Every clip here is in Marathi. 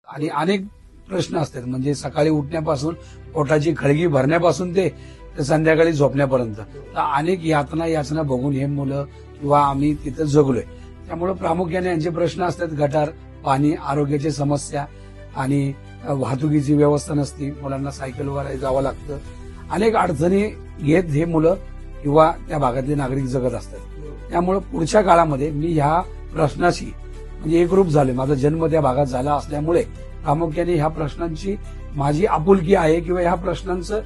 आणि अनेक प्रश्न असतात. म्हणजे सकाळी उठण्यापासून पोटाची खळगी भरण्यापासून ते संध्याकाळी झोपण्यापर्यंत तर अनेक याचना बघून हे मुलं किंवा आम्ही तिथं जगलोय. त्यामुळे प्रामुख्याने यांचे प्रश्न असतात गटार, पाणी, आरोग्याची समस्या आणि वाहतुकीची व्यवस्था नसती, मुलांना सायकलवर जावं लागतं. अनेक अडचणी घेत हे मुलं किंवा त्या भागातले नागरिक जगत असतात. त्यामुळे पुढच्या काळामध्ये मी ह्या प्रश्नाशी म्हणजे एकरूप झालोय. माझा जन्म त्या भागात झाला असल्यामुळे प्रामुख्याने ह्या प्रश्नांची माझी आपुलकी आहे किंवा ह्या प्रश्नांचं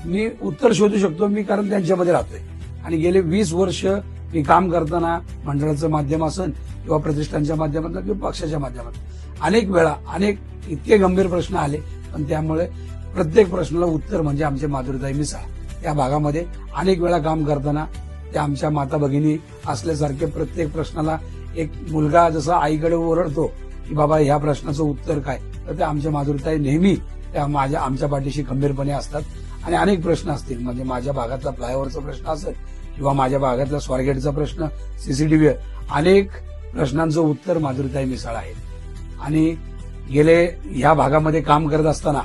मी उत्तर शोधू शकतो मी, कारण त्यांच्यामध्ये राहतोय. आणि गेले 20 वर्ष मी काम करताना मंडळाचं माध्यम असेल किंवा प्रतिष्ठानच्या माध्यमातून किंवा पक्षाच्या माध्यमातून अनेक वेळा अनेक इतके गंभीर प्रश्न आले, पण त्यामुळे प्रत्येक प्रश्नाला उत्तर म्हणजे आमचे माधुरीताई मिसाळ. त्या भागामध्ये अनेक वेळा काम करताना त्या आमच्या माता भगिनी असल्यासारखे प्रत्येक प्रश्नाला एक मुलगा जसा आईकडे ओरडतो की बाबा ह्या प्रश्नाचं उत्तर काय, तर त्या आमच्या माधुरीताई नेहमी त्या आमच्या पाठीशी खंबीरपणे असतात. आणि अनेक प्रश्न असतील, म्हणजे माझ्या भागातला फ्लायओव्हरचा प्रश्न असेल किंवा माझ्या भागातला स्वारगेटचा प्रश्न, सीसीटीव्ही, अनेक प्रश्नांचं उत्तर माधुरीताई मिसाळ आहे. आणि गेले ह्या भागामध्ये काम करत असताना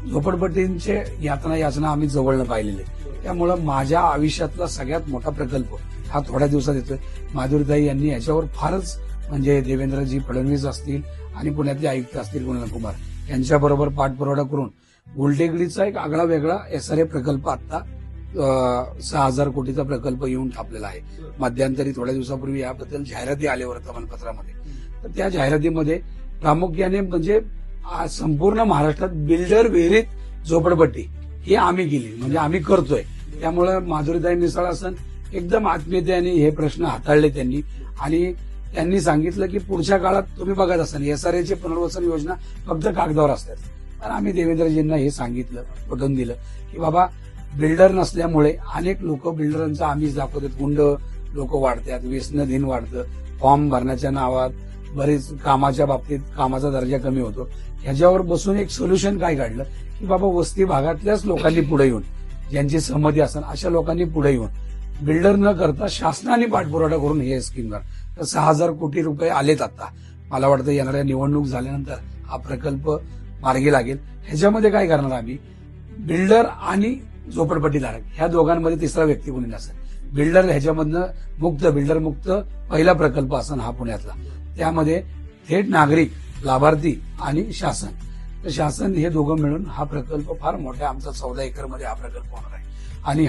झोपडपट्टींचे याचना आम्ही जवळनं पाहिलेले. त्यामुळं माझ्या आयुष्यातला सगळ्यात मोठा प्रकल्प हा थोड्या दिवसात येतोय. माधुरीताई यांनी याच्यावर फारच म्हणजे देवेंद्रजी फडणवीस असतील आणि पुण्यातले आयुक्त असतील कुणाल कुमार यांच्याबरोबर पाठपुरावा करून गुलटेकडीचा एक आगळा वेगळा SRA प्रकल्प आता 6,000 कोटीचा प्रकल्प येऊन थापलेला आहे. मध्यंतरी थोड्या दिवसापूर्वी याबद्दल जाहिराती आल्या वर्तमानपत्रामध्ये. तर त्या जाहिरातीमध्ये प्रामुख्याने म्हणजे संपूर्ण महाराष्ट्रात बिल्डर विहिरीत झोपडपट्टी ही आम्ही केली, म्हणजे आम्ही करतोय. त्यामुळे माधुरीताई मिसाळ असं एकदम आत्मीयतेने हे प्रश्न हाताळले त्यांनी. आणि त्यांनी सांगितलं की पुढच्या काळात तुम्ही बघत असाल SRAची पुनर्वसन योजना फक्त कागदावर असतात. तर आम्ही देवेंद्रजींना हे सांगितलं, पटवून दिलं की बाबा बिल्डर नसल्यामुळे अनेक लोक बिल्डरांचा आमिष दाखवतात, गुंड लोक वाढतात, व्यसनाधीन वाढतं, फॉर्म भरण्याच्या नावात बरेच कामाच्या बाबतीत कामाचा दर्जा कमी होतो. ह्याच्यावर बसून एक सोल्युशन काय काढलं की बाबा वस्ती भागातल्याच लोकांनी पुढे येऊन, ज्यांची सहमती असेल अशा लोकांनी पुढे येऊन बिल्डर न करता शासनाने पाठपुरावा करून हे स्कीम कर. तर 6,000 कोटी रुपये आलेत आता. मला वाटतं येणाऱ्या निवडणूक झाल्यानंतर हा प्रकल्प मार्गी लागेल. ह्याच्यामध्ये काय करणार आम्ही, बिल्डर आणि झोपडपट्टीधारक ह्या दोघांमध्ये तिसरा व्यक्ती कोणी नसेल. बिल्डर ह्याच्यामधनं मुक्त, बिल्डर मुक्त पहिला प्रकल्प असेल हा पुण्यातला. त्यामध्ये थेट नागरिक, लाभार्थी आणि शासन. तर शासन हे दोघं मिळून हा प्रकल्प फार मोठा आमचा 14 एकरमध्ये हा प्रकल्प होणार आहे. आणि